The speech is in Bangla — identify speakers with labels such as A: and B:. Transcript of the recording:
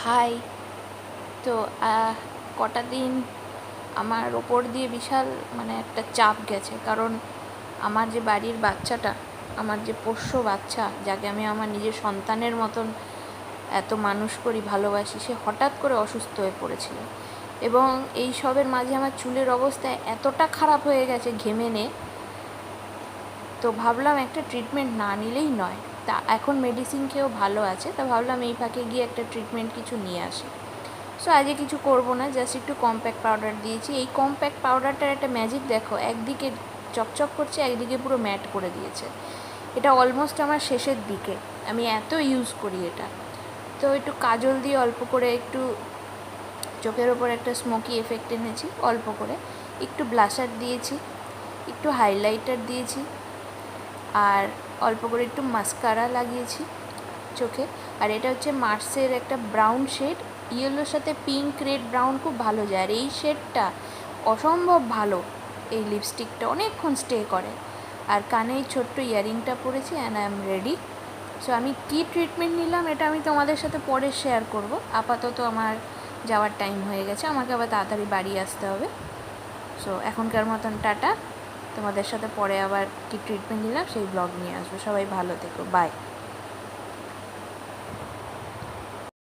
A: হাই। তো কটা দিন আমার ওপর দিয়ে বিশাল একটা চাপ গেছে, কারণ আমার যে বাড়ির বাচ্চাটা, আমার যে পোষ্য বাচ্চা, যাকে আমি আমার নিজের সন্তানের মতন এত মানুষ করি, ভালোবাসি, সে হঠাৎ করে অসুস্থ হয়ে পড়েছিল। এবং এই সবের মাঝে আমার চুলের অবস্থা এতটা খারাপ হয়ে গেছে ঘেমে, তো ভাবলাম একটা ট্রিটমেন্ট না নিলেই নয়। তা এখন মেডিসিন খেয়েও ভালো আছে, তা ভাবলাম এই ফাঁকে গিয়ে একটা ট্রিটমেন্ট কিছু নিয়ে আসি। সো আজকে কিছু করব না, জাস্ট একটু কম্প্যাক্ট পাউডার দিয়েছি। এই কম্প্যাক্ট পাউডারটার একটা ম্যাজিক দেখো, একদিকে চকচক করছে, একদিকে পুরো ম্যাট করে দিয়েছে। এটা অলমোস্ট আমার শেষের দিকে, আমি এত ইউজ করি এটা। তো একটু কাজল দিয়ে অল্প করে একটু চোখের ওপর একটা স্মোকি এফেক্ট এনেছি, অল্প করে একটু ব্লাশার দিয়েছি, একটু হাইলাইটার দিয়েছি, আর অল্প করে একটু মাস্কারা লাগিয়েছি চোখে। আর এটা হচ্ছে মার্সের একটা ব্রাউন শেড, ইয়েলোর সাথে পিঙ্ক, রেড, ব্রাউন খুব ভালো যায়। আর এই শেডটা অসম্ভব ভালো, এই লিপস্টিকটা অনেকক্ষণ স্টে করে। আর কানে এই ছোট্ট ইয়ারিংটা পরেছি, and I am ready. So আমি কী ট্রিটমেন্ট নিলাম এটা আমি তোমাদের সাথে পরে শেয়ার করব। আপাতত আমার যাওয়ার টাইম হয়ে গেছে, আমাকে আবার তাড়াতাড়ি বাড়ি আসতে হবে। সো এখনকার মতন টাটা, তোমাদের সাথে পরে আবার কী ট্রিটমেন্ট নিলাম সেই ব্লগ নিয়ে আসবো। সবাই ভালো থেকো, বাই।